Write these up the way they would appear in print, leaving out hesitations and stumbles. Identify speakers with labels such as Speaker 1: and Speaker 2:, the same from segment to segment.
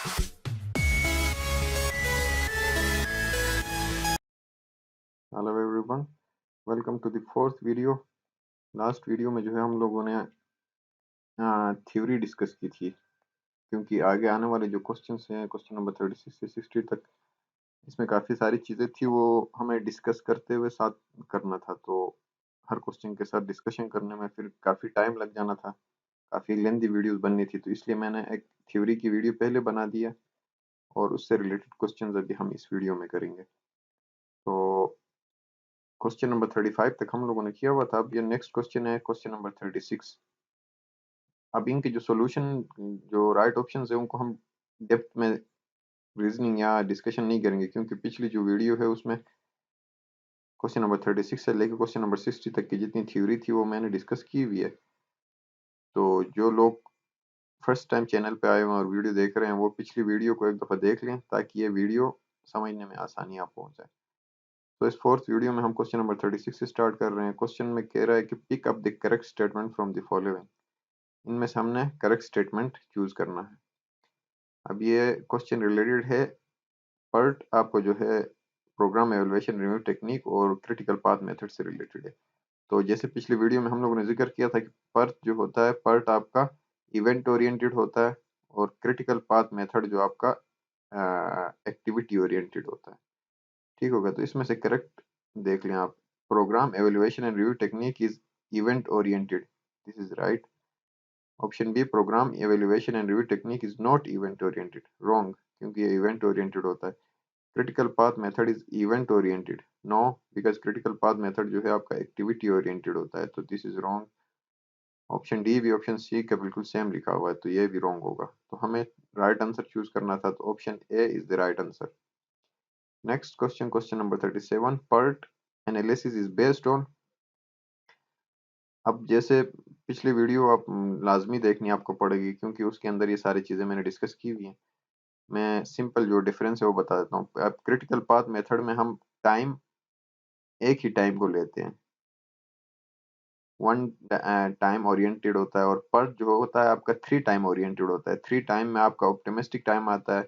Speaker 1: Hello everyone, welcome to the fourth video. Last video में जो है हम लोगों ने थ्योरी डिस्कस की थी, क्योंकि आगे आने वाले जो क्वेश्चंस हैं, क्वेश्चन नंबर 36 से 60 तक, इसमें काफ़ी सारी चीज़ें थी वो हमें डिस्कस करते हुए साथ करना था। तो हर क्वेश्चन के साथ डिस्कशन करने में फिर काफ़ी टाइम लग जाना था, काफ़ी लेंथी वीडियोस बननी थी, तो इसलिए मैंने एक थ्योरी की वीडियो पहले बना दिया और उससे रिलेटेड क्वेश्चन अभी हम इस वीडियो में करेंगे। तो क्वेश्चन नंबर 35 तक हम लोगों ने किया हुआ था। अब ये नेक्स्ट क्वेश्चन है, क्वेश्चन नंबर 36। अब इनके जो सॉल्यूशन, जो राइट ऑप्शंस है, उनको हम डेप्थ में रीजनिंग या डिस्कशन नहीं करेंगे, क्योंकि पिछली जो वीडियो है उसमें क्वेश्चन नंबर 36 से लेकर क्वेश्चन नंबर 60 तक की जितनी थ्योरी थी वो मैंने डिस्कस की हुई है। तो जो लोग फर्स्ट टाइम चैनल पे आए हुए हैं और वीडियो देख रहे हैं, वो पिछली वीडियो को एक दफ़ा देख लें ताकि ये वीडियो समझने में आसानी आप हो जाए। तो इस फोर्थ वीडियो में हम क्वेश्चन नंबर 36 से स्टार्ट कर रहे हैं। क्वेश्चन में कह रहा है कि pick up the correct statement from the following. इनमें से हमने करेक्ट स्टेटमेंट चूज करना है। अब ये क्वेश्चन रिलेटेड है पर्ट, आपको जो है प्रोग्राम एवेल्युएशन रिव्यू टेक्निक और क्रिटिकल पाथ मेथड से रिलेटेड है। तो जैसे पिछली वीडियो में हम लोगों ने जिक्र किया था कि पर्ट जो होता है, पर्ट आपका इवेंट ओरिएंटेड होता है और क्रिटिकल पाथ मेथड जो आपका एक्टिविटी ओरिएंटेड होता है। ठीक होगा, तो इसमें से करेक्ट देख लें आप। Program evaluation and review technique is event oriented, this is right. Option B, program evaluation and review technique is not event oriented, wrong, क्योंकि ये इवेंट ओरिएंटेड होता है। Critical path method is event oriented, no, because critical path method जो है आपका activity oriented होता है, तो this is wrong. Option D भी ऑप्शन सी का बिल्कुल सेम लिखा हुआ है, तो ये भी रॉन्ग होगा। तो हमें राइट आंसर चूज करना था, तो option A is the right answer. Next question, question number 37। PERT analysis is based on. अब जैसे पिछली वीडियो आप लाजमी देखनी आपको पड़ेगी, क्योंकि उसके अंदर ये सारी चीज़ें मैंने डिस्कस की हुई हैं। मैं सिंपल जो डिफरेंस है वो बता देता हूँ। अब क्रिटिकल पाथ मेथड में हम टाइम, एक ही टाइम को लेते हैं, वन टाइम ओरिएंटेड होता है, और पर्ट जो होता है आपका थ्री टाइम ओरिएंटेड होता है। थ्री टाइम में आपका ऑप्टिमिस्टिक टाइम आता है,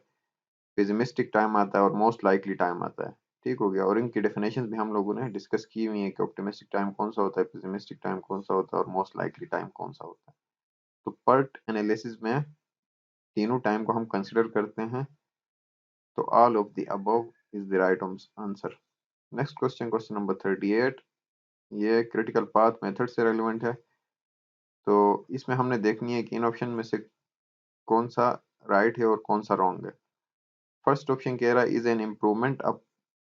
Speaker 1: पेसिमिस्टिक टाइम आता है और मोस्ट लाइकली टाइम आता है। ठीक हो गया, और इनकी डेफिनेशन भी हम लोगों ने डिस्कस की हुई है कि ऑप्टिमिस्टिक टाइम कौन सा होता है, पेसिमिस्टिक टाइम कौन सा होता है और मोस्ट लाइकली टाइम कौन सा होता है। तो पर्ट एनालिसिस में तीनों टाइम को हम कंसिडर करते हैं, तो all of the above is the right answer. Next question, question number 38। ये क्रिटिकल पाथ मेथड से रेलिवेंट है। तो इसमें हमने देखनी है कि इन ऑप्शन में से कौन सा राइट है और कौन सा रॉन्ग है। फर्स्ट ऑप्शन कह रहा है is an improvement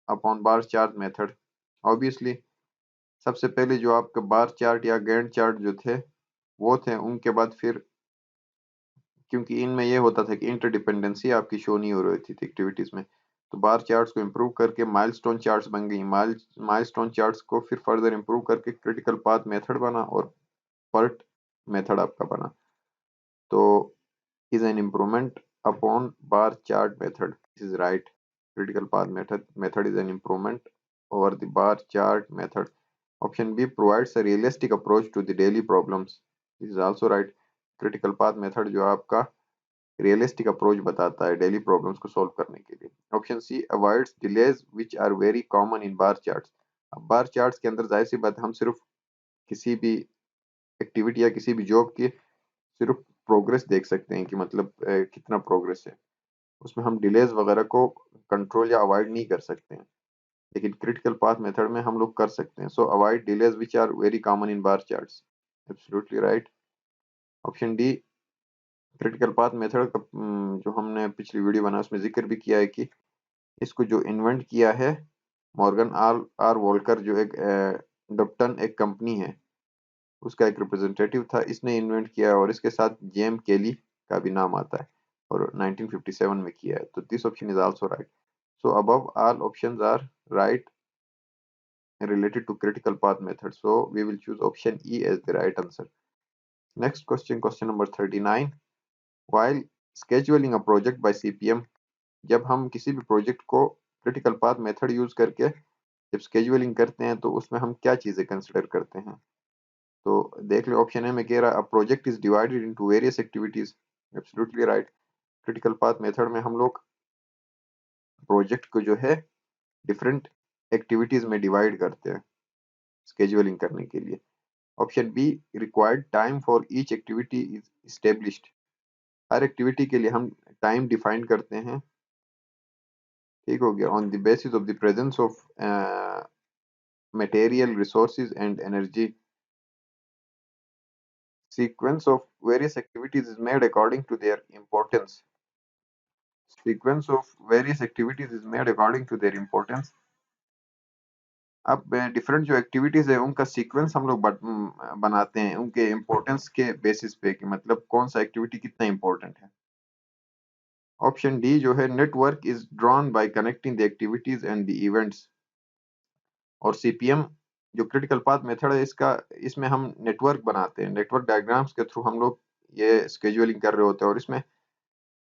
Speaker 1: upon bar chart method. Obviously सबसे पहले जो आपके बार चार्ट या गैंट चार्ट जो थे वो थे, उनके बाद फिर, क्योंकि इनमें ये होता था कि इंटरडिपेंडेंसी आपकी शो नहीं हो रही थी एक्टिविटीज में, तो बार चार्ट्स को इम्प्रूव करके माइलस्टोन चार्ट्स बन गई। माइलस्टोन चार्ट्स को फिर फर्दर इम्प्रूव करके क्रिटिकल पाथ मेथड बना और पर्ट मेथड आपका बना। तो is an improvement upon bar chart method. This is right. Critical path method is an improvement over the bar chart method. Option B provides a realistic approach to the daily problems. This is also right. Critical path method जो आपका realistic approach बताता है daily problems को solve करने के लिए। Option C avoids delays which are very common in bar charts. अब bar charts के अंदर जाहिर सी बात हम सिर्फ किसी भी एक्टिविटी या किसी भी जॉब की सिर्फ प्रोग्रेस देख सकते हैं कि मतलब कितना प्रोग्रेस है, उसमें हम डिलेज वगैरह को कंट्रोल या अवॉइड नहीं कर सकते हैं। लेकिन क्रिटिकल पाथ मेथड में हम लोग कर सकते हैं। So avoid delays which are very common in bar charts, absolutely right. Option D critical path method का जो हमने पिछली वीडियो बना उसमें जिक्र भी किया है कि इसको जो इन्वेंट किया है मॉर्गन आर आर वोल्कर, जो एक डॉप्टन एक कंपनी है उसका एक रिप्रेजेंटेटिव था, इसने इन्वेंट किया है, और इसके साथ जेम केली का भी नाम आता है और 1957 में किया है। तो this option is also right. So above all options are right related to critical path method, so we will choose option E as the right answer. Next question, question number 39. While scheduling a project by CPM, जब हम किसी भी project को critical path method use करके जब स्केजुअलिंग करते हैं तो उसमें हम क्या चीजें कंसिडर करते हैं। तो देख लो, ऑप्शन ए में कह रहा है project is divided into various activities, absolutely right. Critical path method में हम लोग प्रोजेक्ट को जो है डिफरेंट एक्टिविटीज में डिवाइड करते हैं स्केड्यूलिंग करने के लिए। Option B, required time for each activity is established. हर एक्टिविटी के लिए हम टाइम डिफाइन करते हैं, ठीक हो गया, on the basis of the presence of material resources and energy. Sequence of various activities is made according to their importance. Sequence of various activities is made according to their importance. अब different जो activities है उनका sequence हम लोग बनाते हैं उनके importance के बेसिस पे कि मतलब कौन सा एक्टिविटी कितना इम्पोर्टेंट है। ऑप्शन डी जो है, network is drawn by connecting the activities and the events. और सीपीएम जो क्रिटिकल पाथ मेथड है इसमें हम नेटवर्क बनाते हैं, नेटवर्क डायग्राम्स के थ्रू हम लोग ये स्केड्यूलिंग कर रहे होते हैं और इसमें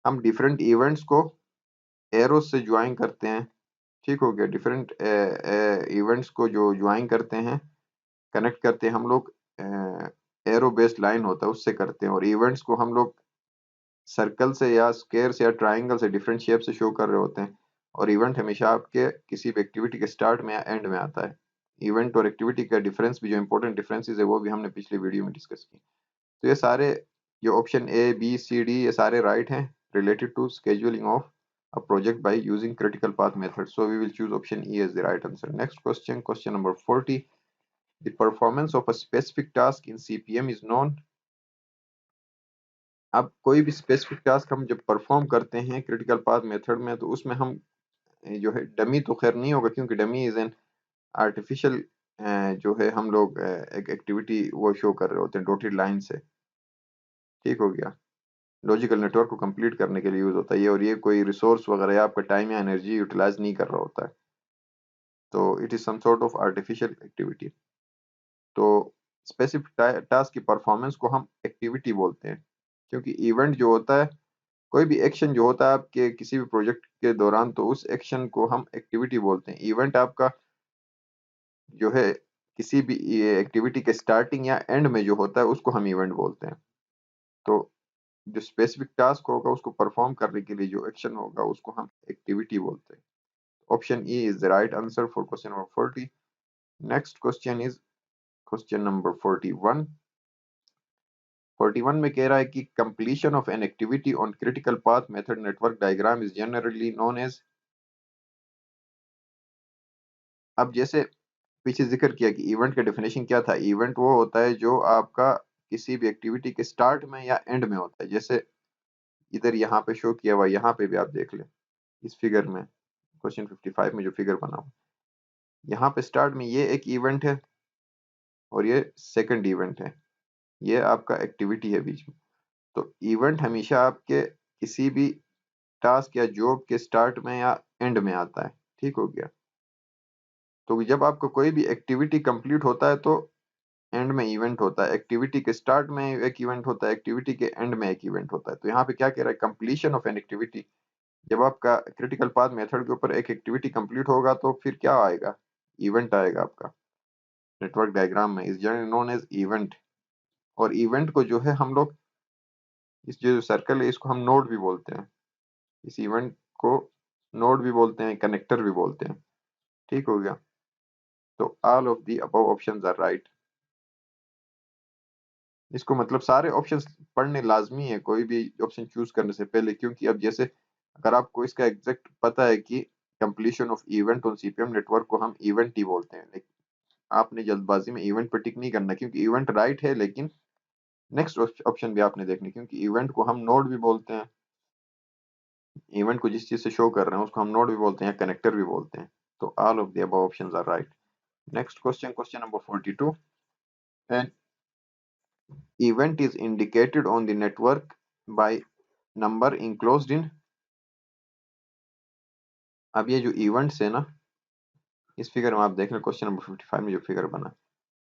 Speaker 1: हम डिफरेंट इवेंट्स को एरोस से ज्वाइन करते हैं, ठीक हो गया, डिफरेंट इवेंट्स को जो ज्वाइन करते हैं, कनेक्ट करते हैं हम लोग, एरो बेस्ड लाइन होता है उससे करते हैं, और इवेंट्स को हम लोग सर्कल से या स्क्वायर से या ट्राइंगल से डिफरेंट शेप से शो कर रहे होते हैं। और इवेंट हमेशा आपके किसी भी एक्टिविटी के स्टार्ट में या एंड में आता है। इवेंट और एक्टिविटी का डिफरेंस भी, जो इंपॉर्टेंट डिफरेंसेस है वो भी हमने पिछले वीडियो में डिस्कस की। तो ये सारे जो option A B C D ये सारे राइट हैं related to scheduling of a project by using critical path method. So we will choose option E as the right answer. Next question, question number 40. The performance of a specific task in CPM is known. अब कोई भी specific task हम जब perform करते हैं critical path method में तो उसमें हम जो है डमी तो खैर नहीं होगा क्योंकि डमी इज एन आर्टिफिशियल, जो है हम लोग एक एक्टिविटी वो शो कर रहे होते हैं डॉटेड लाइन से, ठीक हो गया, लॉजिकल नेटवर्क को कंप्लीट करने के लिए यूज होता है ये, और ये कोई रिसोर्स वगैरह या आपका टाइम या एनर्जी यूटिलाइज नहीं कर रहा होता है, तो it is some sort of artificial activity. तो स्पेसिफिक टास्क की परफॉर्मेंस को हम एक्टिविटी बोलते हैं, क्योंकि इवेंट जो होता है, कोई भी एक्शन जो होता है आपके किसी भी प्रोजेक्ट के दौरान, तो उस एक्शन को हम एक्टिविटी बोलते हैं। इवेंट आपका जो है किसी भी एक्टिविटी के स्टार्टिंग या एंड में जो होता है उसको हम इवेंट बोलते हैं। तो जो स्पेसिफिक टास्क होगा उसको परफॉर्म करने के लिए जो एक्शन होगा उसको हम एक्टिविटी बोलते हैं। Option E is the right answer for question number 40। Next question is question number 41। 41 में कह रहा है कि completion of an activity on critical path method network diagram is generally known as. अब जैसे पीछे जिक्र किया कि इवेंट का डेफिनेशन क्या था, इवेंट वो होता है जो आपका किसी भी एक्टिविटी के स्टार्ट में या एंड में होता है। जैसे इधर यहाँ पे शो किया हुआ, यहाँ पे भी आप देख लें इस फिगर में, क्वेश्चन 55 में जो फिगर बना हुआ, यहाँ पे स्टार्ट में ये एक इवेंट है और ये सेकंड इवेंट है, ये आपका एक्टिविटी है बीच में। तो इवेंट हमेशा आपके किसी भी टास्क या जॉब के स्टार्ट में या एंड में आता है, ठीक हो गया। तो जब आपका कोई भी एक्टिविटी कंप्लीट होता है तो एंड में इवेंट होता है, एक्टिविटी के स्टार्ट में एक इवेंट होता है, एक्टिविटी के एंड में एक इवेंट होता है। तो यहाँ पे क्या कह रहा है, कंप्लीशन ऑफ एन एक्टिविटी, जब आपका क्रिटिकल पाथ मेथड के ऊपर एक एक्टिविटी कंप्लीट होगा तो फिर क्या आएगा, इवेंट आएगा आपका नेटवर्क डायग्राम में, is generally known as event. और इवेंट को जो है हम लोग, इस जो सर्कल है इसको हम नोड भी बोलते हैं, इस इवेंट को नोड भी बोलते हैं, कनेक्टर भी बोलते हैं, ठीक हो गया। तो all of the above options are right. इसको मतलब सारे ऑप्शंस पढ़ने लाजमी है कोई भी ऑप्शन चूज करने से पहले, क्योंकि अब जैसे अगर आपको इसका एग्जैक्ट पता है कि completion of event on CPM network को हम इवेंट ही बोलते हैं, लेकिन आपने जल्दबाजी में इवेंट पर टिक नहीं करना, क्योंकि इवेंट राइट है, लेकिन नेक्स्ट ऑप्शन भी आपने देखना, क्योंकि इवेंट को हम नोड भी बोलते हैं, इवेंट को जिस चीज से शो कर रहे हैं उसको हम नोड भी बोलते हैं, कनेक्टर भी बोलते हैं। तो all of the above options are right. Next question, question number 42। An event is indicated on the network by number enclosed in। अब ये जो इवेंट्स है ना, इस फिगर में आप देख रहे हैं क्वेश्चन नंबर 55 में जो फिगर बना,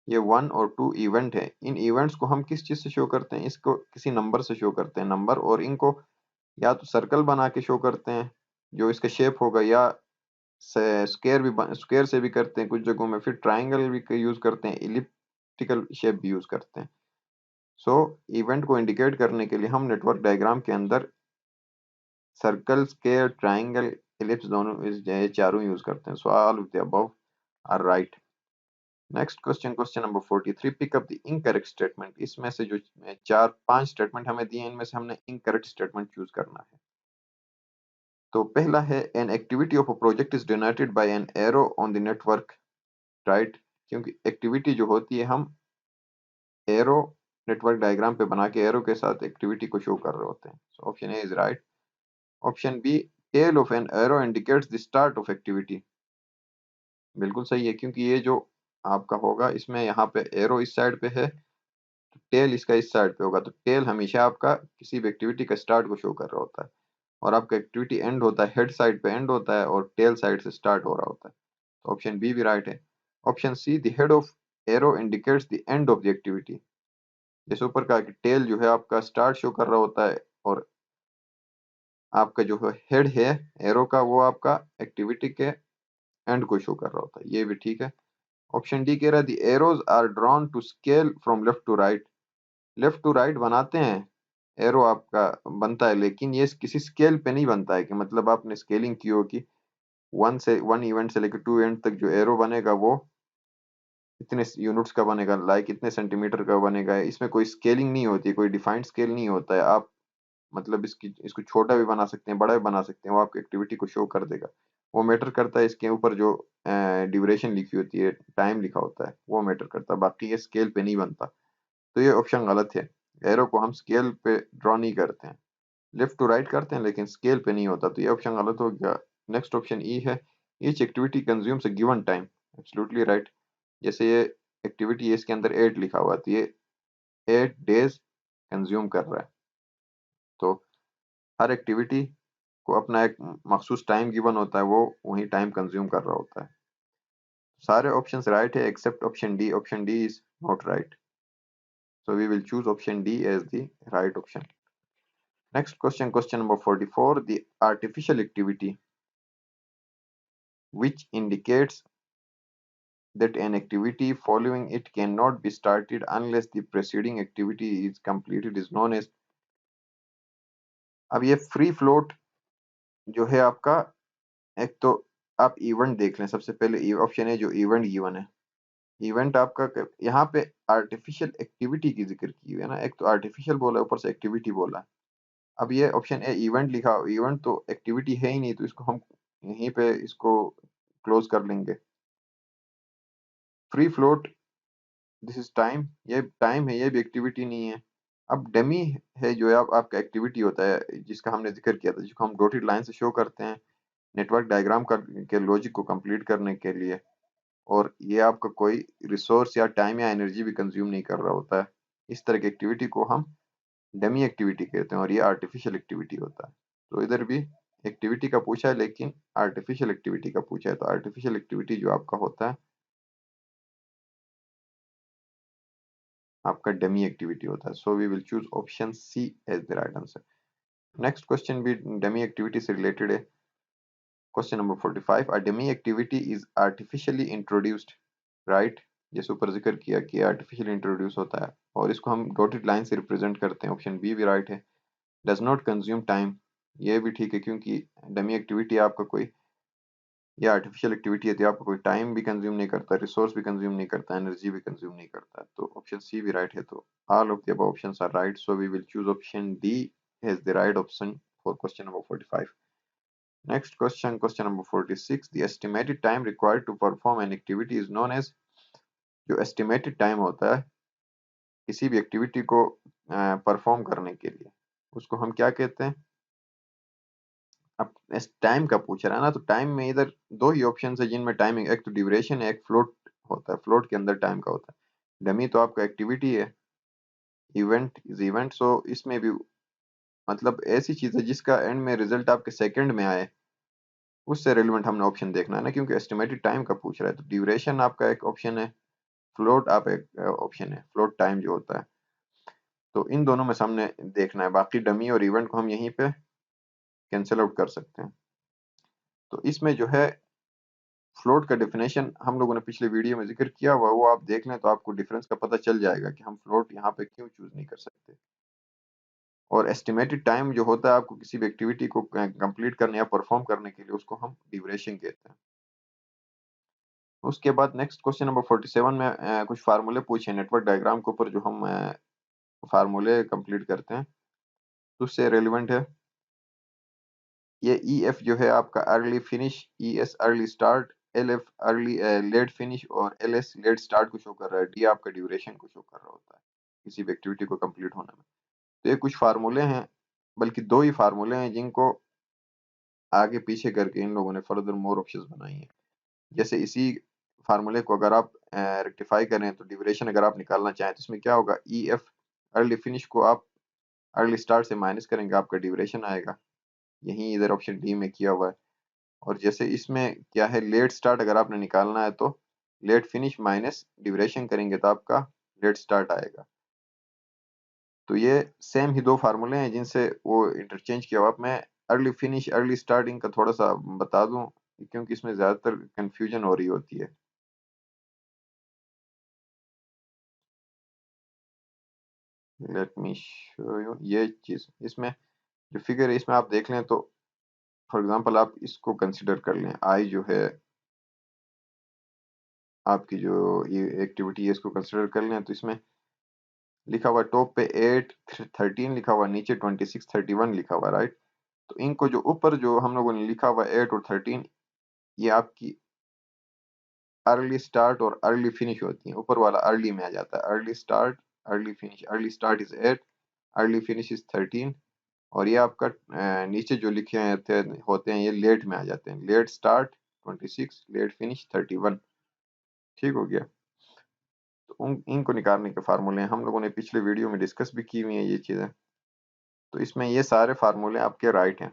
Speaker 1: ये 1 और 2 इवेंट है। इन इवेंट्स को हम किस चीज से शो करते हैं, इसको किसी नंबर से शो करते हैं, नंबर, और इनको या तो सर्कल बना के शो करते हैं जो इसका शेप होगा, या स्क्वायर से भी करते हैं कुछ जगहों में, फिर ट्राइंगल भी यूज करते हैं, इलिप्टिकल शेप भी यूज करते हैं। सो इवेंट को इंडिकेट करने के लिए हम नेटवर्क डायग्राम के अंदर सर्कल, स्क्वायर, ट्राइंगल, एलिप्स दोनों ये चारों यूज करते हैं। So all of the above are right. Next question, question number 43, pick up the incorrect statement. इसमें से जो चार पांच स्टेटमेंट हमें दिए हैं, इनमें से हमने इनकरेक्ट स्टेटमेंट चूज करना है। तो पहला है an activity of a project is denoted by an arrow on the network, right. क्योंकि एक्टिविटी जो होती है हम एरो नेटवर्क डायग्राम पे बना के एरो के साथ एक्टिविटी को शो कर रहे होते हैं। So option A is right. Option B, tail of an arrow indicates the start of activity, बिल्कुल सही है, क्योंकि ये जो आपका होगा इसमें यहाँ पे एरो इस साइड पे है, तो टेल इसका इस साइड पे होगा, तो टेल हमेशा आपका किसी भी एक्टिविटी का स्टार्ट को शो कर रहा होता है, और आपका एक्टिविटी एंड होता है हेड साइड पे एंड होता है और टेल साइड से स्टार्ट हो रहा होता है। तो ऑप्शन बी भी राइट है। Option C, the head of arrow indicates the end of the activity, जैसे ऊपर कहा कि टेल जो है आपका स्टार्ट शो कर रहा होता है और आपका जो हेड है एरो का वो आपका एक्टिविटी के एंड को शो कर रहा होता है, ये भी ठीक है। ऑप्शन डी कह रहा है the arrows are drawn to scale from left to right, left to right बनाते हैं एरो आपका बनता है, लेकिन ये किसी स्केल पे नहीं बनता है कि मतलब आपने स्केलिंग की हो कि वन इवेंट से लेकर टू इवेंट तक जो एरो बनेगा वो इतने यूनिट्स का बनेगा, लाइक इतने सेंटीमीटर का बनेगा। इसमें कोई स्केलिंग नहीं होती, कोई डिफाइंड स्केल नहीं होता है। आप मतलब इसको छोटा भी बना सकते हैं, बड़ा भी बना सकते हैं, वो आपकी एक्टिविटी को शो कर देगा। वो मैटर करता है इसके ऊपर जो ड्यूरेशन लिखी होती है, टाइम लिखा होता है, वो मैटर करता है, बाकी ये स्केल पे नहीं बनता। तो ये ऑप्शन गलत है। एरो को हम स्केल पे ड्रॉ नहीं करते हैं, लेफ्ट टू राइट करते हैं लेकिन स्केल पे नहीं होता, तो ये ऑप्शन गलत हो गया। नेक्स्ट ऑप्शन ई है, each activity consumes a given time, absolutely right. जैसे ये एक्टिविटी है इसके अंदर 8 लिखा हुआ है, तो ये 8 डेज कंज्यूम कर रहा है। तो हर एक्टिविटी को अपना एक मखसूस टाइम गिवन होता है, वो वही टाइम कंज्यूम कर रहा होता है। सारे ऑप्शंस राइट है except option D, option D is not right. So we will choose option D as the right option. Next question, question number 44, the artificial activity which indicates that an activity following it cannot be started unless the preceding activity is completed is known as। अब ये free float जो है आपका, एक तो आप event देख लें सबसे पहले, ऑप्शन है जो इवेंट गिवन है। इवेंट आपका यहाँ पे आर्टिफिशियल एक्टिविटी की जिक्र की हुई है ना, एक तो आर्टिफिशियल बोला ऊपर से एक्टिविटी बोला। अब ये ऑप्शन ए इवेंट लिखा, इवेंट तो एक्टिविटी है ही नहीं, तो इसको हम यहीं पे इसको क्लोज कर लेंगे। Free float, this is time, ये टाइम है, ये भी एक्टिविटी नहीं है। अब डमी है जो है आपका एक्टिविटी होता है जिसका हमने जिक्र किया था, जिसको हम डॉटेड लाइन से शो करते हैं नेटवर्क डायग्राम का के लॉजिक को कंप्लीट करने के लिए, और ये आपका कोई रिसोर्स या टाइम या एनर्जी भी कंज्यूम नहीं कर रहा होता है। इस तरह की एक्टिविटी को हम डमी एक्टिविटी कहते हैं, और ये आर्टिफिशियल एक्टिविटी होता है। तो इधर भी एक्टिविटी का पूछा है लेकिन आर्टिफिशियल एक्टिविटी का पूछा है, तो आर्टिफिशियल एक्टिविटी जो आपका होता है आपका डमी एक्टिविटी होता है। So we will choose option C as the right answer. Next question भी डमी एक्टिविटी से रिलेटेड है। Question number 45, a dummy activity is artificially introduced, right. जैसे ऊपर जिक्र किया कि आर्टिफिशियली इंट्रोड्यूस होता है, और इसको हम डॉटेड लाइन से रिप्रेजेंट करते हैं। ऑप्शन बी भी राइट है। डज नॉट कंज्यूम टाइम, ये भी ठीक है, क्योंकि डमी एक्टिविटी आपका कोई, ये आर्टिफिशियल एक्टिविटी है, तो आपका कोई टाइम भी कंज्यूम नहीं करता, रिसोर्स भी कंज्यूम नहीं करता, एनर्जी भी कंज्यूम नहीं करता। तो ऑप्शन सी भी राइट है। तो all of the above options are right, so we will choose option D as the right option for question number 45। Next question, question number 46, the estimated time required to perform an activity is known as. जो estimated time होता है किसी भी activity को perform करने के लिए, उसको हम क्या कहते हैं। अब इस टाइम का पूछ रहा है ना, तो टाइम में इधर दो ही ऑप्शन है जिनमें टाइमिंग, एक तो ड्यूरेशन है, एक फ्लोट होता है, फ्लोट के अंदर टाइम का होता है। डमी तो आपका एक्टिविटी है, इवेंट इज इवेंट, सो इसमें भी मतलब ऐसी चीज है जिसका एंड में रिजल्ट आपके सेकंड में आए, उससे रिलेवेंट हमने ऑप्शन देखना है ना, क्योंकि एस्टिमेटेड टाइम का पूछ रहा है। तो ड्यूरेशन आपका एक ऑप्शन है, फ्लोट आप एक ऑप्शन है, फ्लोट टाइम जो होता है। तो इन दोनों में सामने देखना है, बाकी डमी और इवेंट को हम यहीं पे कैंसिल आउट कर सकते हैं। तो इसमें जो है फ्लोट का डेफिनेशन हम लोगों ने पिछले वीडियो में जिक्र किया हुआ, वो आप देख लें तो आपको डिफरेंस का पता चल जाएगा कि हम फ्लोट यहाँ पे क्यों चूज नहीं कर सकते। और एस्टिमेटेड टाइम जो होता है आपको किसी भी एक्टिविटी को कंप्लीट करने या परफॉर्म करने के लिए, उसको हम ड्यूरेशन कहते हैं। उसके बाद नेक्स्ट क्वेश्चन नंबर 47 में कुछ फार्मूले पूछे नेटवर्क डायग्राम के ऊपर, जो हम फार्मूले कंप्लीट करते हैं तो उससे रेलिवेंट है। ये ई एफ जो है आपका early finish, E S early start, L F early late finish और एल एस लेट स्टार्ट को शो कर रहा है, डी आपका ड्यूरेशन को शो कर रहा होता है किसी भी एक्टिविटी को कंप्लीट होने में। तो ये कुछ फार्मूले हैं, बल्कि दो ही फार्मूले हैं जिनको आगे पीछे करके इन लोगों ने फर्दर मोर ऑप्शंस बनाई हैं। जैसे इसी फार्मूले को अगर आप रेक्टिफाई करें तो ड्यूरेशन अगर आप निकालना चाहें तो इसमें क्या होगा, ई एफ अर्ली फिनिश को आप अर्ली स्टार्ट से माइनस करेंगे, आपका ड्यूरेशन आएगा। यही इधर ऑप्शन डी में किया हुआ है। और जैसे इसमें क्या है, लेट स्टार्ट अगर आपने निकालना है तो लेट फिनिश माइनस ड्यूरेशन करेंगे तो आपका लेट स्टार्ट आएगा। तो ये सेम ही दो फार्मूले हैं जिनसे वो इंटरचेंज किया हुआ। अब मैं अर्ली फिनिश अर्ली स्टार्टिंग का थोड़ा सा बता दूं, क्योंकि इसमें ज्यादातर कंफ्यूजन हो रही होती है। लेट मी शो यू ये चीज, इसमें जो फिगर है इसमें आप देख लें तो फॉर एग्जांपल आप इसको कंसिडर कर लें, आई जो है आपकी जो ये एक्टिविटी है इसको कंसिडर कर लें, तो इसमें लिखा हुआ टॉप पे 8 13 लिखा हुआ, नीचे 26 31 लिखा हुआ, राइट। तो इनको जो ऊपर जो हम लोगों ने लिखा हुआ 8 और 13, ये आपकी अर्ली स्टार्ट और अर्ली फिनिश होती है। ऊपर वाला अर्ली में आ जाता है, early start early finish, early start is 8, early finish is 13। और ये आपका नीचे जो लिखे होते हैं ये लेट में आ जाते हैं, लेट स्टार्ट 26, लेट फिनिश 31। ठीक हो गया। तो इनको निकालने के फार्मूले हैं, हम लोगों ने पिछले वीडियो में डिस्कस भी की हुई है ये चीजें। तो इसमें ये सारे फार्मूले आपके राइट हैं।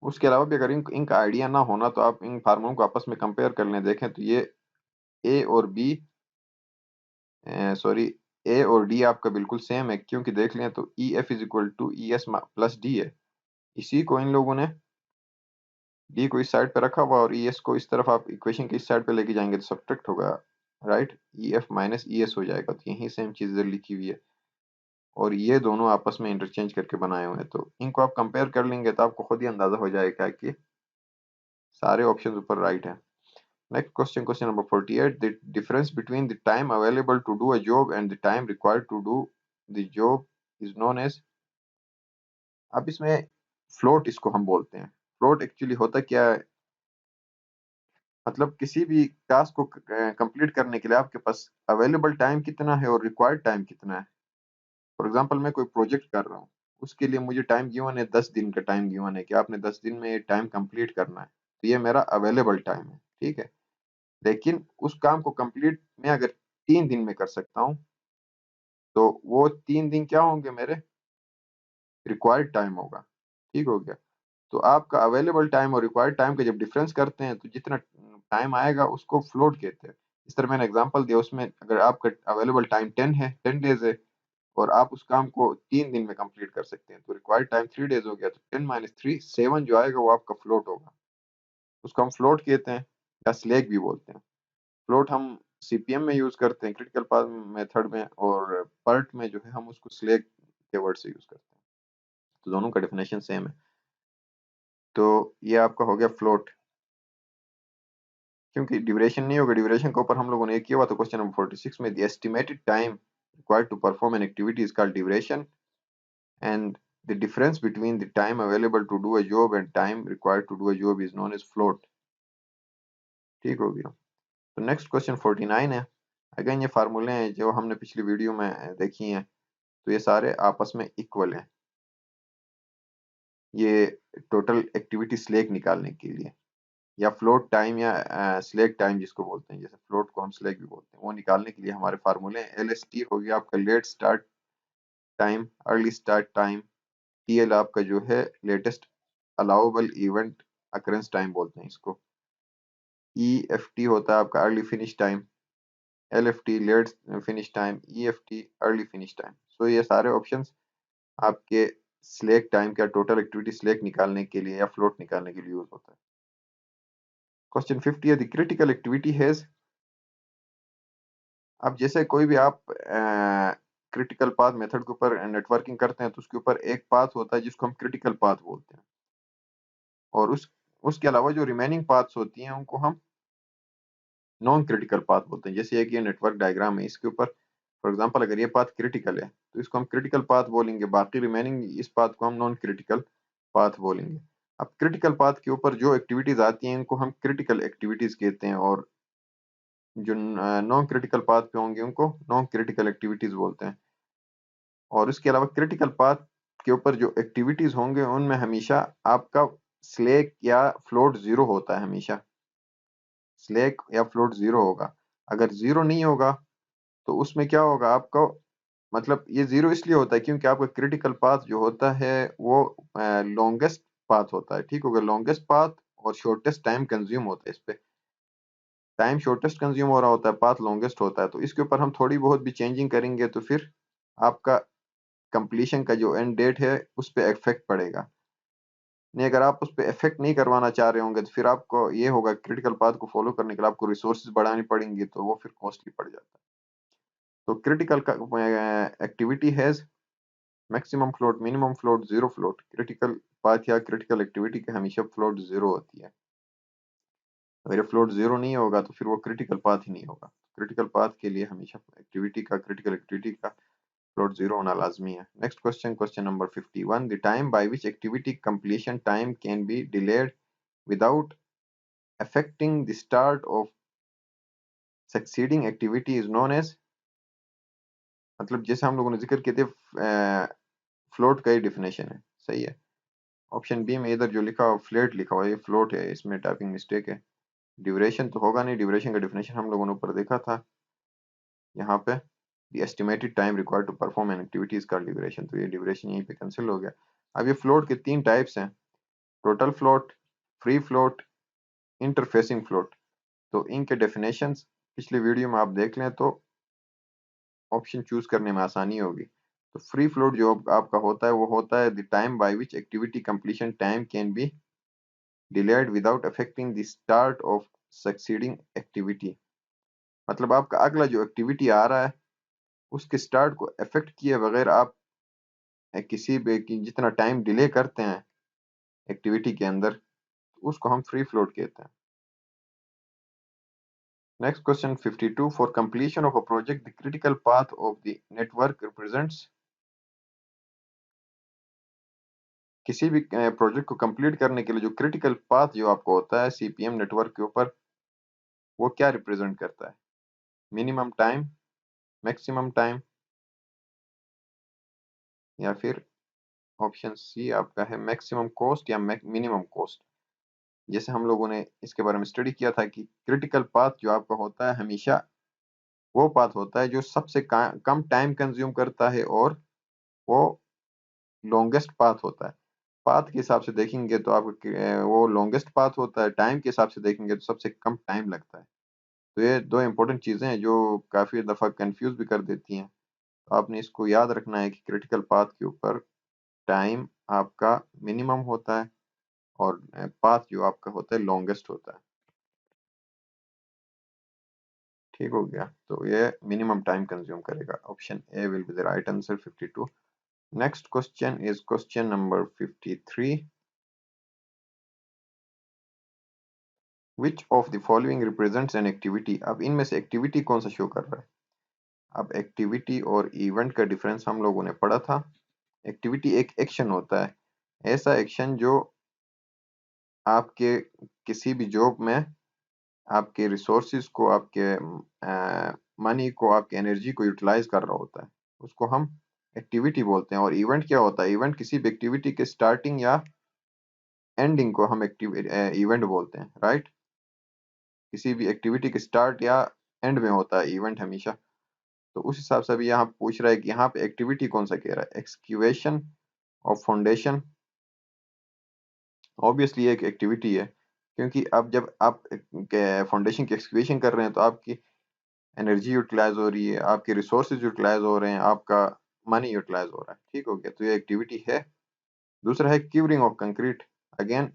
Speaker 1: उसके अलावा भी अगर इनका आइडिया ना होना तो आप इन फार्मूलों को आपस में कंपेयर कर लें, देखें तो ये ए और बी, सॉरी, ए और डी आपका बिल्कुल सेम है, क्योंकि देख लें तो E F is equal to E S plus D है। इसी को इन लोगों ने डी को इस साइड पे रखा हुआ और ई एस को इस तरफ आप इक्वेशन के इस साइड पे लेके जाएंगे तो सब्ट्रैक्ट होगा, right, E F minus E S हो जाएगा। तो यही सेम चीज इधर लिखी हुई है और ये दोनों आपस में इंटरचेंज करके बनाए हुए हैं। तो इनको आप कंपेयर कर लेंगे तो आपको खुद ही अंदाजा हो जाएगा कि सारे ऑप्शन ऊपर राइट है। Next question, question number 48. The difference between the time available to do a job and the time required to do the job is known as। अब इसमें फ्लोट इसको हम बोलते हैं। फ्लोट एक्चुअली होता क्या है, मतलब किसी भी टास्क को कंप्लीट करने के लिए आपके पास अवेलेबल टाइम कितना है और रिक्वायर्ड टाइम कितना है। फॉर एग्जांपल मैं कोई प्रोजेक्ट कर रहा हूँ, उसके लिए मुझे टाइम गिवन है, 10 दिन का टाइम गिवन है कि आपने 10 दिन में ये टाइम कंप्लीट करना है, तो ये मेरा अवेलेबल टाइम है, ठीक है। लेकिन उस काम को कंप्लीट मैं अगर 3 दिन में कर सकता हूँ तो वो 3 दिन क्या होंगे, मेरे रिक्वायर्ड टाइम होगा। ठीक हो गया। तो आपका अवेलेबल टाइम और रिक्वायर्ड टाइम का जब डिफरेंस करते हैं तो जितना टाइम आएगा उसको फ्लोट कहते हैं। इस तरह मैंने एग्जांपल दिया, उसमें अगर आपका अवेलेबल टाइम 10 है, 10 डेज है, और आप उस काम को 3 दिन में कंप्लीट कर सकते हैं तो रिक्वायर्ड टाइम 3 डेज हो गया, तो 10 - 3 7 जो आएगा वो आपका फ्लोट होगा। उसको हम फ्लोट कहते हैं या स्लैग भी बोलते हैं। फ्लोट हम सीपीएम में यूज करते हैं क्रिटिकल पाथ मेथड में, और पर्ट में जो है हम उसको स्लैग के वर्ड से यूज करते हैं। तो दोनों का डेफिनेशन सेम है। तो ये आपका हो गया फ्लोट। क्योंकि ड्यूरेशन नहीं होगा, ड्यूरेशन के ऊपर हम लोगों ने एक किया हुआ, तो क्वेश्चन नंबर 46 में the estimated time required to perform an activity is called duration, and the difference between the time available to do a job and time required to do a job is known as float. ठीक हो गया। तो next question 49 है। Again ये फार्मूले हैं जो हमने पिछली वीडियो में देखी हैं, तो ये सारे आपस में इक्वल हैं। ये टोटल एक्टिविटी स्लेक निकालने के लिए, या फ्लोट टाइम या स्लेक टाइम जिसको बोलते हैं, जैसे फ्लोट को हम स्लेक भी बोलते हैं, वो निकालने के लिए हमारे फार्मूले हैं। एल एस टी हो गया आपका late start time, early start time. T L आपका जो है latest allowable event occurrence time बोलते हैं इसको। ई एफ टी होता है आपका early finish time, L F T late finish time, E F T early finish time. So ये सारे ऑप्शंस आपके स्लेक टाइम का टोटल एक्टिविटी स्लेक निकालने के लिए या फ्लोट निकालने के लिए यूज होता है। क्वेश्चन 50 है, द क्रिटिकल एक्टिविटी हैज। अब जैसे कोई भी आप क्रिटिकल पाथ मेथड के ऊपर नेटवर्किंग करते हैं तो उसके ऊपर एक पाथ होता है जिसको हम क्रिटिकल पाथ बोलते हैं, और उसके अलावा जो रिमेनिंग पाथ्स होती हैं उनको हम नॉन क्रिटिकल पाथ बोलते हैं। जैसे एक ये नेटवर्क डायग्राम है, इसके ऊपर फॉर एग्जांपल अगर ये पाथ क्रिटिकल है तो इसको हम क्रिटिकल पाथ बोलेंगे, बाकी रिमेनिंग इस पाथ को हम नॉन क्रिटिकल पाथ बोलेंगे। अब क्रिटिकल पाथ के ऊपर जो एक्टिविटीज आती हैं इनको हम क्रिटिकल एक्टिविटीज कहते हैं, और जो नॉन क्रिटिकल पाथ पे होंगे उनको नॉन क्रिटिकल एक्टिविटीज बोलते हैं। और इसके अलावा क्रिटिकल पाथ के ऊपर जो एक्टिविटीज होंगे उनमें हमेशा आपका स्लैक या फ्लोट जीरो होता है, हमेशा स्लैक या फ्लोट जीरो होगा। अगर जीरो नहीं होगा तो उसमें क्या होगा आपका, मतलब ये जीरो इसलिए होता है क्योंकि आपका क्रिटिकल पाथ जो होता है वो लॉन्गेस्ट पाथ होता है, ठीक होगा, लॉन्गेस्ट पाथ और शॉर्टेस्ट टाइम कंज्यूम होता है। इस पे टाइम शॉर्टेस्ट कंज्यूम हो रहा होता है, पाथ लॉन्गेस्ट होता है, तो इसके ऊपर हम थोड़ी बहुत भी चेंजिंग करेंगे तो फिर आपका कंप्लीशन का जो एंड डेट है उस पर इफेक्ट पड़ेगा। नहीं, अगर आप उस पर इफेक्ट नहीं करवाना चाह रहे होंगे तो फिर आपको ये होगा क्रिटिकल पाथ को फॉलो करने के लिए आपको रिसोर्सेज बढ़ानी पड़ेंगी, तो वो फिर कॉस्टली पड़ जाता है। तो critical activity has maximum float, minimum float, zero float. Critical path या क्रिटिकल एक्टिविटी के हमेशा फ्लोट जीरो होती है। अगर ये फ्लोट जीरो नहीं होगा तो फिर वो क्रिटिकल पाथ ही नहीं होगा। क्रिटिकल पाथ के लिए हमेशा क्रिटिकल एक्टिविटी का फ्लोट जीरो होना लाजमी है। Next question, question number 51, the time by which activity completion time can be delayed without affecting the start of succeeding activity is known as, मतलब जैसे हम लोगों ने जिक्र किए थे फ्लोट का ही डिफिनेशन है, सही है। ऑप्शन बी में इधर जो लिखा हुआ फ्लेट लिखा हुआ है ये फ्लोट है, इसमें टाइपिंग मिस्टेक है। ड्यूरेशन तो होगा नहीं, ड्यूरेशन का डिफिनेशन हम लोगों ने ऊपर देखा था यहाँ पे, the estimated time required to perform an activities का ड्यूरेशन, तो ये ड्यूरेशन यहीं पे कैंसिल हो गया। अब ये फ्लोट के तीन टाइप्स हैं, total float, free float, interfacing float. तो इनके डेफिनेशंस पिछले वीडियो में आप देख लें तो ऑप्शन चूज करने में आसानी होगी। तो फ्री फ्लोट जो आपका होता है वो होता है the time by which activity completion time can be delayed without affecting the start of succeeding activity. मतलब आपका अगला जो एक्टिविटी आ रहा है उसके स्टार्ट को अफेक्ट किए बगैर आप किसी भी जितना टाइम डिले करते हैं एक्टिविटी के अंदर उसको हम फ्री फ्लोट कहते हैं। Next question 52, for completion of a project the critical path of the network represents, किसी भी प्रोजेक्ट को कंप्लीट करने के लिए जो क्रिटिकल पाथ जो आपको होता है सीपीएम नेटवर्क के ऊपर वो क्या रिप्रेजेंट करता है, मिनिमम टाइम, मैक्सिमम टाइम, या फिर ऑप्शन सी आपका है मैक्सिमम कॉस्ट या मिनिमम कॉस्ट। जैसे हम लोगों ने इसके बारे में स्टडी किया था कि क्रिटिकल पाथ जो आपका होता है हमेशा वो पाथ होता है जो सबसे कम टाइम कंज्यूम करता है और वो लॉन्गेस्ट पाथ होता है। पाथ के हिसाब से देखेंगे तो आपको वो लॉन्गेस्ट पाथ होता है, टाइम के हिसाब से देखेंगे तो सबसे कम टाइम लगता है। तो ये दो इंपॉर्टेंट चीजें हैं जो काफी दफा कंफ्यूज भी कर देती हैं, तो आपने इसको याद रखना है कि क्रिटिकल पाथ के ऊपर टाइम आपका मिनिमम होता है और पाथ जो आपका होता है लॉन्गेस्ट होता है। ठीक हो गया, तो ये मिनिमम टाइम कंज्यूम करेगा। Option A will be the right answer 52। Next question is question number 53, which of the following represents an activity. अब इनमें से एक्टिविटी कौन सा शो कर रहा है। अब एक्टिविटी और इवेंट का डिफरेंस हम लोगों ने पढ़ा था। एक्टिविटी एक एक्शन होता है, ऐसा एक्शन जो आपके किसी भी जॉब में आपके रिसोर्सिस को, आपके मनी को, आपकी एनर्जी को यूटिलाइज कर रहा होता है, उसको हम एक्टिविटी बोलते हैं। और इवेंट क्या होता है, इवेंट किसी भी एक्टिविटी के स्टार्टिंग या एंडिंग को हम इवेंट बोलते हैं, राइट। किसी भी एक्टिविटी के स्टार्ट या एंड में होता है इवेंट हमेशा। तो उस हिसाब से अभी यहाँ पूछ रहा है कि यहाँ पे एक्टिविटी कौन सा कह रहा है, एक्सक्यूवेशन ऑफ फाउंडेशन। ऑब्वियसली एक एक्टिविटी है क्योंकि अब जब आप फाउंडेशन की एक्सक्यूवेशन कर रहे हैं तो आपकी एनर्जी यूटिलाइज हो रही है, आपके रिसोर्सेज यूटिलाइज हो रहे हैं, आपका मनी यूटिलाइज हो रहा है, ठीक हो गया, तो ये एक्टिविटी है। दूसरा है curing of concrete. Again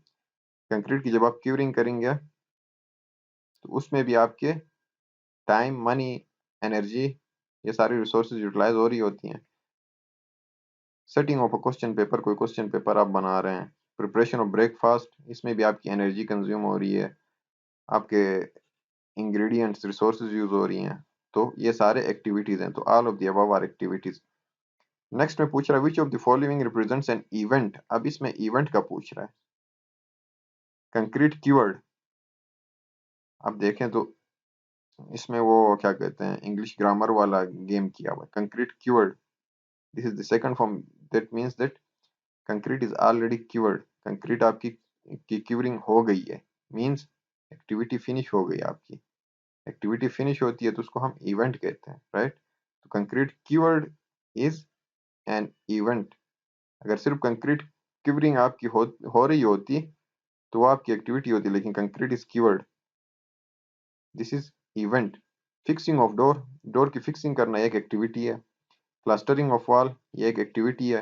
Speaker 1: concrete की जब आप क्यूरिंग करेंगे तो उसमें भी आपके टाइम, मनी, एनर्जी ये सारी रिसोर्सेज यूटिलाइज हो रही होती हैं। Setting of a question paper, कोई क्वेश्चन पेपर आप बना रहे हैं। प्रिपरेशन ऑफ ब्रेकफास्ट, इसमें भी आपकी एनर्जी कंज्यूम हो रही है, आपके इंग्रेडिएंट्स रिसोर्सेज यूज हो रही हैं। तो ये सारे एक्टिविटीज हैं, तो all of the above are activities. Next में पूछ रहा है which of the following represents an event. अब इसमें इवेंट का पूछ रहा है। कंक्रीट कीवर्ड, अब देखें तो इसमें वो क्या कहते हैं, इंग्लिश ग्रामर वाला गेम किया हुआ है। Concrete keyword, this is the second form, that means that concrete is already keyword. Concrete आपकी की क्यूरिंग हो गई है, मींस एक्टिविटी फिनिश हो गई आपकी। एक्टिविटी फिनिश होती है तो उसको हम इवेंट कहते हैं, राइट। तो concrete keyword is an event. अगर सिर्फ कंक्रीट क्यूरिंग आपकी हो रही होती तो वो आपकी एक्टिविटी होती, लेकिन concrete is keyword, this is event. Fixing of door, door की फिक्सिंग करना एक एक्टिविटी है। प्लास्टरिंग ऑफ वॉल, ये एक एक्टिविटी है।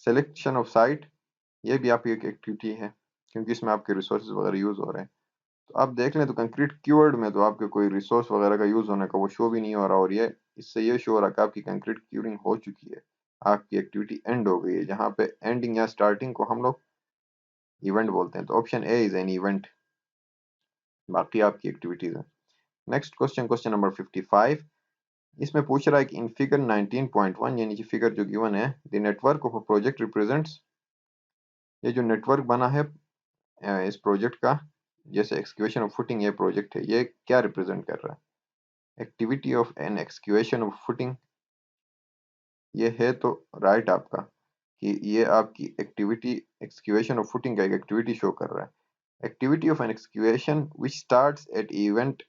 Speaker 1: सिलेक्शन ऑफ साइट, ये भी आपकी एक एक्टिविटी है, क्योंकि इसमें आपके रिसोर्सेज वगैरह यूज हो रहे हैं। तो आप देख लें तो कंक्रीट कीवर्ड में तो आपके कोई रिसोर्स वगैरह का यूज होने का वो शो भी नहीं हो रहा, और ये इससे ये शो हो रहा कि आपकी कंक्रीट क्यूरिंग हो चुकी है, आपकी एक्टिविटी एंड हो गई है। जहाँ पे एंडिंग या स्टार्टिंग को हम लोग इवेंट बोलते हैं। तो option A is an event, बाकी आपकी एक्टिविटीज है। Next question, question number 55। इसमें पूछ रहा है कि इन फिगर 19.1, यानी कि फिगर जो गिवन है, the network of a project represents, ये जो नेटवर्क बना है इस प्रोजेक्ट का, जैसे एक्सक्यूएशन ऑफ फुटिंग ये प्रोजेक्ट है, ये क्या रिप्रेजेंट कर रहा है। Activity of an excavation of footing, ये है तो राइट आपका कि ये आपकी एक्टिविटी एक्सक्यूएशन ऑफ फुटिंग का एक एक्टिविटी शो कर रहा है। Activity of an excavation which starts at event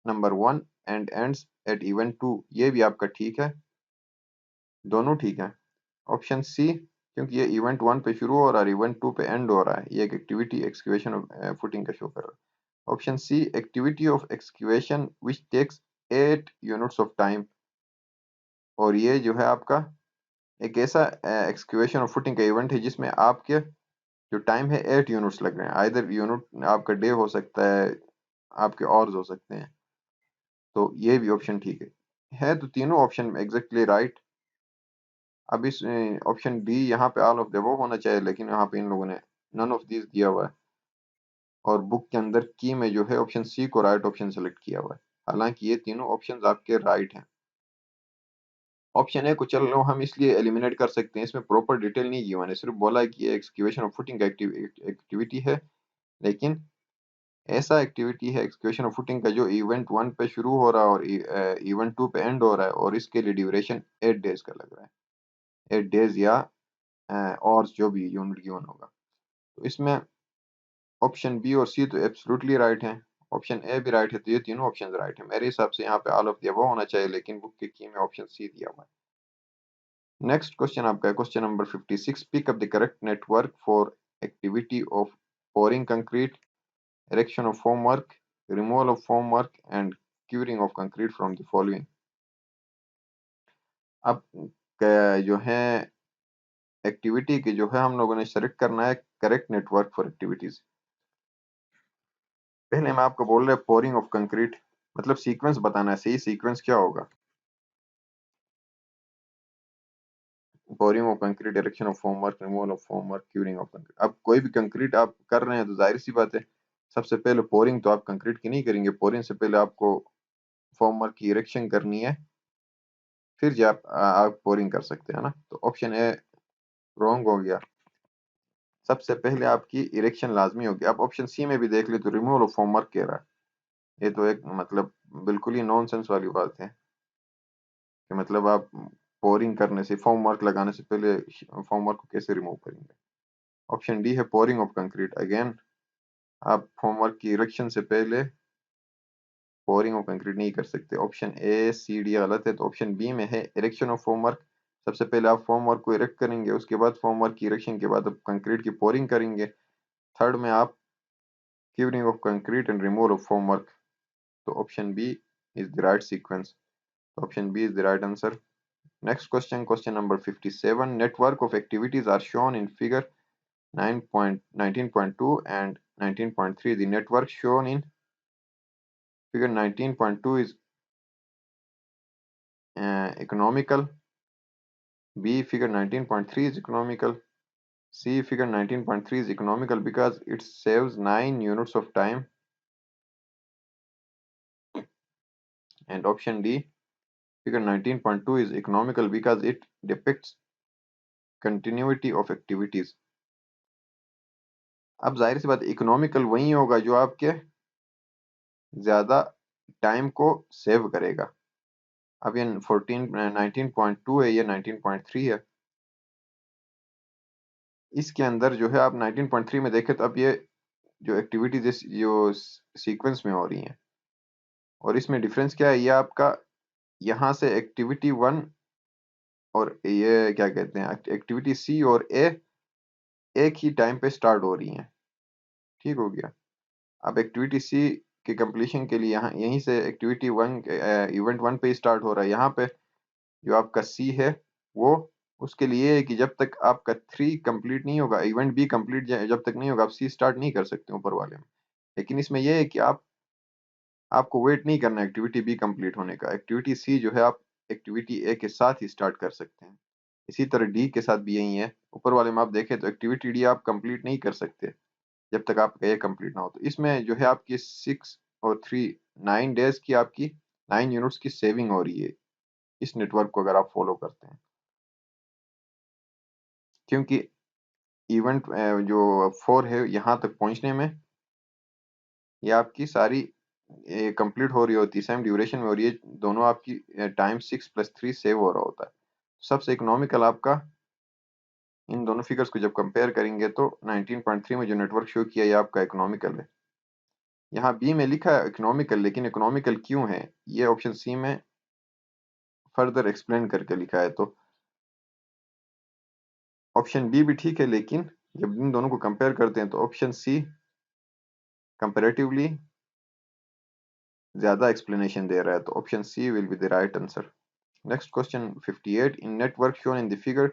Speaker 1: number 1 and ends at event 2, ये भी आपका ठीक है, दोनों ठीक है। ऑप्शन सी, क्योंकि ये इवेंट 1 पे शुरू हो रहा है, इवेंट 2 पे एंड हो रहा है, ये एक एक्टिविटी एक्सक्यूएशन ऑफ फुटिंग का शो कर रहा है। Option C, activity of excavation which takes 8 units of time, और ये जो है आपका एक ऐसा एक्सक्यूएशन ऑफ फुटिंग का इवेंट है जिसमें आपके जो टाइम है 8 यूनिट्स लग रहे हैं। आइदर यूनिट आपका डे हो सकता है, आपके आवर्स हो सकते हैं। तो ये भी ऑप्शन ठीक है तो तीनों ऑप्शन एग्जैक्टली राइट। अब इस ऑप्शन डी यहाँ पे ऑल ऑफ द अबव होना चाहिए, लेकिन यहाँ पे इन लोगों ने नन ऑफ दिस दिया हुआ है, और बुक के अंदर की में जो है ऑप्शन सी को राइट ऑप्शन सेलेक्ट किया हुआ है। हालांकि ये तीनों ऑप्शंस आपके राइट हैं। ऑप्शन ए को चलो हम इसलिए एलिमिनेट कर सकते हैं, इसमें प्रॉपर डिटेल नहीं गिवन है, सिर्फ बोला है कि ये एक्सक्यूएशन ऑफ फुटिंग का एक्टिविटी है, लेकिन ऐसा एक्टिविटी है एक्सक्यूएशन ऑफ फुटिंग का जो इवेंट 1 पे शुरू हो रहा है और इवेंट 2 पे एंड हो रहा है, और इसके लिए ड्यूरेशन 8 डेज का लग रहा है। 8 डेज या और जो भी यूनिट गिवन होगा। तो इसमें ऑप्शन बी और सी तो एब्सोल्युटली राइट है, ऑप्शन ए भी राइट है, तो ये तीनों ऑप्शन राइट है। मेरे हिसाब से यहाँ पे ऑल ऑफ द अबव होना चाहिए, लेकिन बुक के की में ऑप्शन सी दिया हुआ है। नेक्स्ट क्वेश्चन आपका है question number 56। Pick up the correct network for activity of pouring concrete, erection of formwork, removal of formwork and curing of concrete from the following। अब जो है एक्टिविटी की जो है हम लोगों ने सेलेक्ट करना है करेक्ट नेटवर्क फॉर एक्टिविटीज। पहले मैं आपको बोल रहा है पोरिंग ऑफ कंक्रीट, मतलब सीक्वेंस बताना है, सही सीक्वेंस क्या होगा। Pouring of concrete, erection of formwork, removal of formwork, curing of concrete. अब कोई भी कंक्रीट आप कर रहे हैं तो जाहिर सी बात है, सबसे पहले पोरिंग तो आप कंक्रीट की नहीं करेंगे, पोरिंग से पहले आपको फॉर्मवर्क की इरेक्शन करनी है, फिर जो आप पोरिंग कर सकते हैं ना। तो ऑप्शन ए रॉन्ग हो गया, सबसे पहले आपकी इरेक्शन लाजमी होगी। आप ऑप्शन सी में भी देख ले तो रिमूवल ऑफ फॉर्मवर्क कह रहा है, ये तो एक मतलब बिल्कुल ही नॉनसेंस वाली बात है कि मतलब आप पोरिंग करने से, फॉर्म वर्क लगाने से पहले फॉर्म वर्क को कैसे रिमूव करेंगे। ऑप्शन डी है पोरिंग ऑफ कंक्रीट, अगेन आप फॉर्म वर्क की इरेक्शन से पहले पोरिंग ऑफ कंक्रीट नहीं कर सकते। ऑप्शन ए सी डी गलत है, तो ऑप्शन बी में है इरेक्शन ऑफ फॉर्म वर्क। सबसे पहले आप फॉर्म वर्क को इरेक्ट करेंगे, उसके बाद फॉर्म वर्क की इरेक्शन के बाद आप कंक्रीट की पोरिंग करेंगे, थर्ड में आप curing of concrete and removal of form work. तो option B is the right sequence, option B is the right answer. Next question, question number 57. Network of activities are shown in figure 19.2 and 19.3. The network shown in figure 19.2 is economical, B figure 19.3 is economical, C figure 19.3 is economical because it saves 9 units of time, and option D figure 19.2 is economical because it depicts continuity of activities. अब जाहिर सी बात economical वही होगा जो आपके ज्यादा time को save करेगा। अब ये 19.2 है, ये 19.3 है। इसके अंदर जो है आप 19.3 में देखें तो अब ये जो एक्टिविटीज जो सीक्वेंस में हो रही हैं, और इसमें डिफरेंस क्या है, ये आपका यहाँ से एक्टिविटी 1 और ये क्या कहते हैं एक्टिविटी सी और ए एक ही टाइम पे स्टार्ट हो रही हैं। ठीक हो गया। अब एक्टिविटी सी के कंप्लीशन के लिए यहाँ यहीं से एक्टिविटी 1 इवेंट 1 पे स्टार्ट हो रहा है। यहाँ पे जो आपका सी है वो उसके लिए है कि जब तक आपका 3 कंप्लीट नहीं होगा, इवेंट बी कंप्लीट जब तक नहीं होगा, आप सी स्टार्ट नहीं कर सकते ऊपर वाले में। लेकिन इसमें यह है कि आपको वेट नहीं करना एक्टिविटी बी कंप्लीट होने का। एक्टिविटी सी जो है आप एक्टिविटी ए के साथ ही स्टार्ट कर सकते हैं। इसी तरह डी के साथ भी यही है। ऊपर वाले में आप देखें तो एक्टिविटी डी आप कंप्लीट नहीं कर सकते जब तक आपका ए कंप्लीट ना हो। तो इसमें जो है आपकी 6 और 3 9 डेज की आपकी 9 यूनिट्स की सेविंग हो रही है इस नेटवर्क को अगर आप फॉलो करते हैं, क्योंकि इवेंट जो 4 है यहाँ तक पहुंचने में ये आपकी सारी कंप्लीट हो रही होती है, सेम ड्यूरेशन में हो रही है। दोनों आपकी टाइम 6 + 3 सेव हो रहा होता है। सबसे इकोनॉमिकल आपका इन दोनों फिगर्स को जब कंपेयर करेंगे तो 19.3 में जो नेटवर्क शो किया ये आपका इकोनॉमिकल है। यहाँ बी में लिखा है इकोनॉमिकल, लेकिन इकोनॉमिकल क्यों है ये ऑप्शन सी में फर्दर एक्सप्लेन करके लिखा है। तो ऑप्शन बी भी ठीक है, लेकिन जब इन दोनों को कंपेयर करते हैं तो ऑप्शन सी कंपेरेटिवली ज्यादा एक्सप्लेनेशन दे रहा है। तो option C will be the right answer. Next question 58 in network shown in the figure,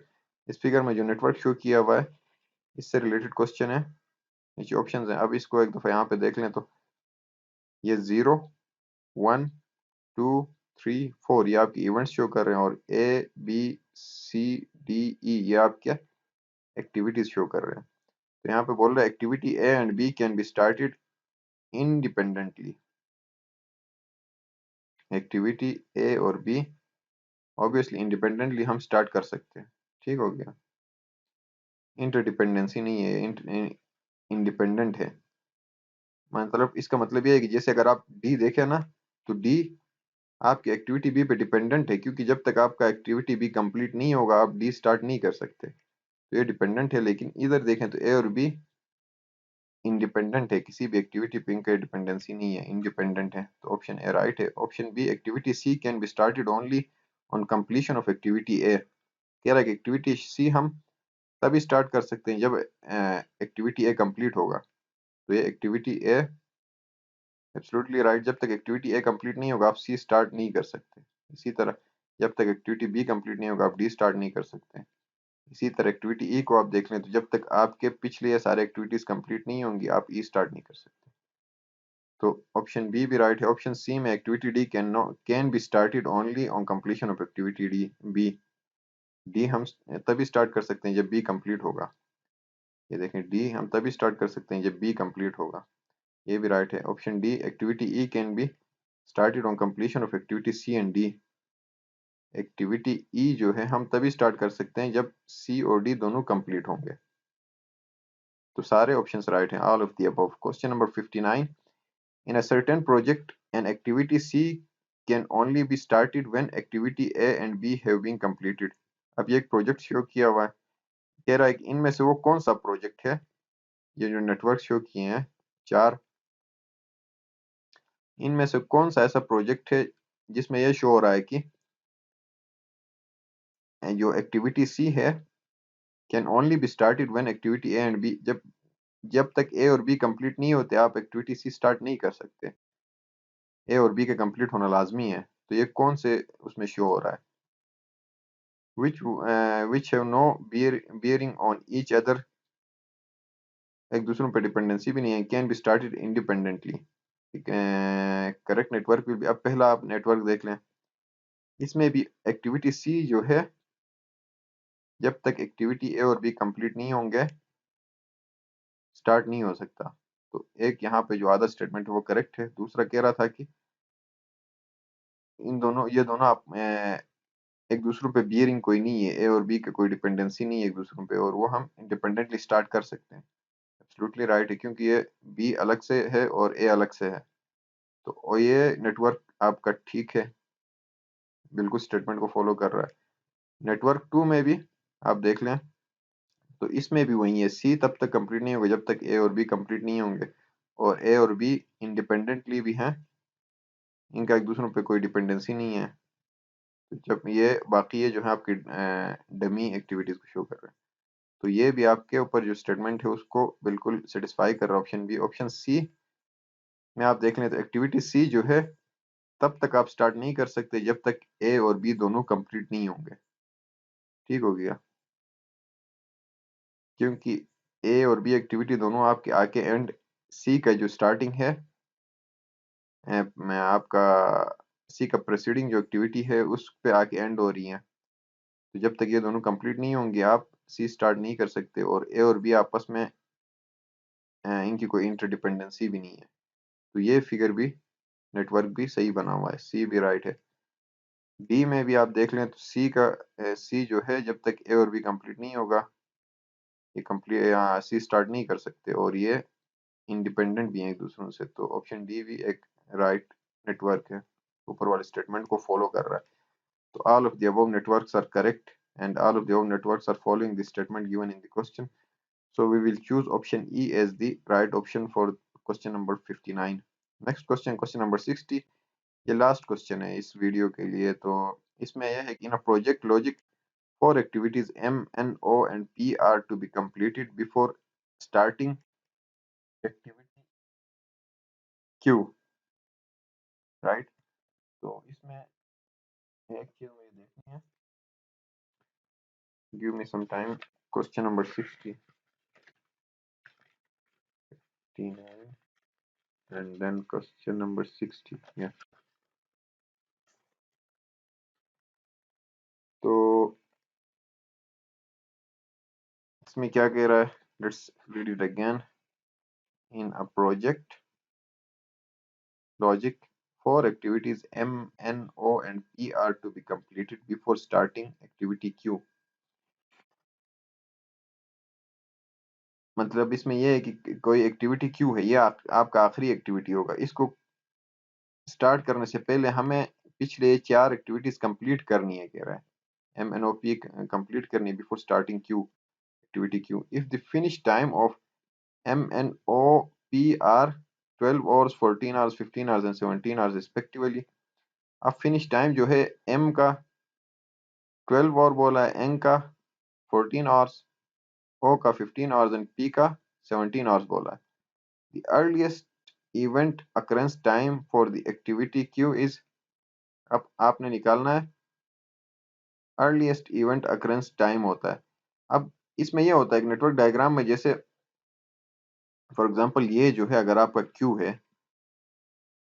Speaker 1: इस फिगर में जो नेटवर्क शो किया हुआ है इससे रिलेटेड क्वेश्चन है। नीचे ऑप्शन है, अब इसको एक दफा यहाँ पे देख लें तो ये 0 1 2 3 4 ये आपकी इवेंट्स शो कर रहे हैं, और ए बी सी डी ई ये आपके एक्टिविटीज शो कर रहे हैं। तो यहाँ पे बोल रहा है activity A and B can be started independently. Activity A और बी ऑब्वियसली इंडिपेंडेंटली हम स्टार्ट कर सकते हैं। ठीक हो गया। इंटरडिपेंडेंसी नहीं है, इंडिपेंडेंट है। मतलब इसका मतलब ये है कि जैसे अगर आप डी देखें ना तो डी आपकी एक्टिविटी बी पे डिपेंडेंट है, क्योंकि जब तक आपका एक्टिविटी बी कंप्लीट नहीं होगा आप डी स्टार्ट नहीं कर सकते। तो ये डिपेंडेंट है। लेकिन इधर देखें तो ए और बी इंडिपेंडेंट है, किसी भी एक्टिविटी पे इनका डिपेंडेंसी नहीं है, इंडिपेंडेंट है। तो ऑप्शन ए राइट है। Option B activity C can be started only on completion of activity A. कह रहा है कि एक्टिविटी सी हम तभी स्टार्ट कर सकते हैं जब एक्टिविटी ए कंप्लीट होगा। तो ये एक्टिविटी ए एब्सोल्युटली राइट। जब तक एक्टिविटी ए कंप्लीट नहीं होगा आप सी स्टार्ट नहीं कर सकते। इसी तरह जब तक एक्टिविटी बी कंप्लीट नहीं होगा आप डी स्टार्ट नहीं कर सकते। इसी तरह एक्टिविटी ई को आप देख लें तो जब तक आपके पिछले ये सारे एक्टिविटीज कंप्लीट नहीं होंगी आप ई स्टार्ट नहीं कर सकते। तो ऑप्शन बी भी राइट है। ऑप्शन सी में activity D can be started only on completion of activity D B. D हम तभी स्टार्ट कर सकते हैं जब बी कंप्लीट होगा। ये देखें डी हम तभी स्टार्ट कर सकते हैं जब बी कंप्लीट होगा। ये भी राइट है। Option D activity E can be started on completion of activity C and D. Activity E जो है हम तभी स्टार्ट कर सकते हैं जब सी और डी दोनों कंप्लीट होंगे। तो सारे ऑप्शंस राइट हैं, all of the above. Question number 59 in a certain project an activity C can only be started when activity A and B have been completed. अब ये एक प्रोजेक्ट शो किया हुआ है। कह रहा है कि इनमें से वो कौन सा प्रोजेक्ट है, ये जो नेटवर्क शो किए हैं 4, इनमें से कौन सा ऐसा प्रोजेक्ट है जिसमें यह शो हो रहा है कि जो एक्टिविटी सी है can only be started when activity A and B, जब तक ए और बी कंप्लीट नहीं होते आप एक्टिविटी सी स्टार्ट नहीं कर सकते। ए और बी के कंप्लीट होना लाजमी है। तो ये कौन से उसमें शो हो रहा है, which have no bearing on each other, एक दूसरों पर डिपेंडेंसी भी नहीं है, can be started independently. Correct network will be, अब पहला आप नेटवर्क देख लें। इसमें भी एक्टिविटी सी जो है, जब तक एक्टिविटी ए और बी कंप्लीट नहीं होंगे स्टार्ट नहीं हो सकता। तो एक यहाँ पे जो आधा स्टेटमेंट है वो करेक्ट है। दूसरा कह रहा था कि ये दोनों आप एक दूसरों पे बियरिंग कोई नहीं है, ए और बी का कोई डिपेंडेंसी नहीं है एक दूसरों पे, और वो हम इंडिपेंडेंटली स्टार्ट कर सकते हैं। एब्सोल्युटली राइट है, क्योंकि ये बी अलग से है और ए अलग से है। तो और ये नेटवर्क आपका ठीक है, बिल्कुल स्टेटमेंट को फॉलो कर रहा है। नेटवर्क टू में भी आप देख लें तो इसमें भी वही है, सी तब तक कंप्लीट नहीं होगा जब तक ए और बी कंप्लीट नहीं होंगे, और ए और बी इंडिपेंडेंटली भी हैं, इनका एक दूसरों पे कोई डिपेंडेंसी नहीं है। तो जब ये बाकी ये जो है आपकी डमी एक्टिविटीज को शो कर रहे हैं, तो ये भी आपके ऊपर जो स्टेटमेंट है उसको बिल्कुल सेटिस्फाई कर रहा है। Option B. ऑप्शन सी में आप देख लें तो एक्टिविटी सी जो है तब तक आप स्टार्ट नहीं कर सकते जब तक ए और बी दोनों कंप्लीट नहीं होंगे। ठीक हो गया, क्योंकि ए और बी एक्टिविटी दोनों आपके आके एंड सी का जो स्टार्टिंग है मैं आपका सी का प्रेसीडिंग जो एक्टिविटी है उस पे आके एंड हो रही है। तो जब तक ये दोनों कंप्लीट नहीं होंगे आप सी स्टार्ट नहीं कर सकते, और ए और बी आपस में इनकी कोई इंटरडिपेंडेंसी भी नहीं है। तो ये फिगर भी नेटवर्क भी सही बना हुआ है, सी भी राइट है। डी में भी आप देख लें तो सी जो है जब तक ए और बी कंप्लीट नहीं होगा ये कंप्लीट सी स्टार्ट नहीं कर सकते, और ये इंडिपेंडेंट भी हैं एक दूसरों से। तो ऑप्शन डी भी एक राइट नेटवर्क है, ऊपर वाले स्टेटमेंट को फॉलो कर रहा है। तो all of the above networks are correct and all of the above networks are following the statement given in the question. So we will choose option E as the right option for question number 59. Next question, question number 60. ये last question है इस video के लिए। तो इसमें यह है कि in a project logic for activities M, N, O and P are to be completed before starting activity Q, right? तो इसमें एक चीज मुझे देखनी है, give me some time. Question number 60, 59 and then question number 60. Yeah. तो इसमें क्या कह रहा है, let's read it again. In a project logic for activities M, N, O and P are to be completed before starting activity Q। मतलब इसमें यह है कि कोई एक्टिविटी Q है, ये आपका आखिरी एक्टिविटी होगा, इसको स्टार्ट करने से पहले हमें पिछले 4 एक्टिविटीज कंप्लीट करनी है, कह रहा है M, N, O, P complete करनी है before starting Q, activity Q। If the finish time of M, N, O, P are 12 hours, 14 hours, 15 hours and 17 hours respectively। अब फिनिश टाइम जो है M का 12 और बोला है, N का 14 hours, O का 15 hours and P का 17 hours बोला है। The earliest event occurrence time for the activity Q is, अब आपने निकालना है अर्लीस्ट इवेंट अकरेंस टाइम होता है। अब इसमें यह होता है कि नेटवर्क डायग्राम में जैसे फॉर एग्जांपल ये जो है अगर आपका क्यू है,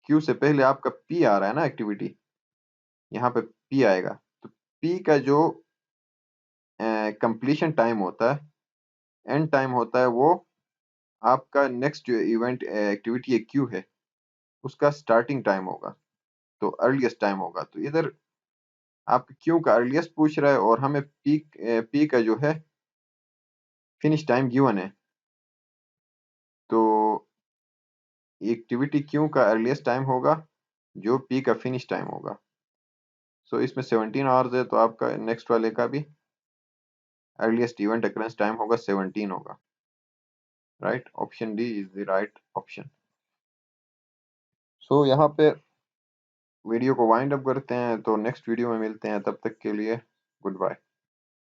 Speaker 1: क्यू से पहले आपका पी आ रहा है ना एक्टिविटी, यहाँ पे पी आएगा, तो पी का जो कंप्लीशन टाइम होता है, एंड टाइम होता है, वो आपका नेक्स्ट जो इवेंट एक्टिविटी है क्यू है उसका स्टार्टिंग टाइम होगा, तो अर्लीस्ट टाइम होगा। तो इधर आप क्यू का अर्लीस्ट पूछ रहा है और हमें पी का जो है फिनिश टाइम गिवन है, तो एक्टिविटी क्यू का अर्लीस्ट टाइम होगा जो पी का फिनिश टाइम होगा। सो इसमें 17 आवर्स है, तो आपका नेक्स्ट वाले का भी अर्लीस्ट इवेंट अकरेंस टाइम होगा 17 होगा, right. Option D is the right option. So यहाँ पे वीडियो को वाइंड अप करते हैं, तो नेक्स्ट वीडियो में मिलते हैं, तब तक के लिए गुड बाय।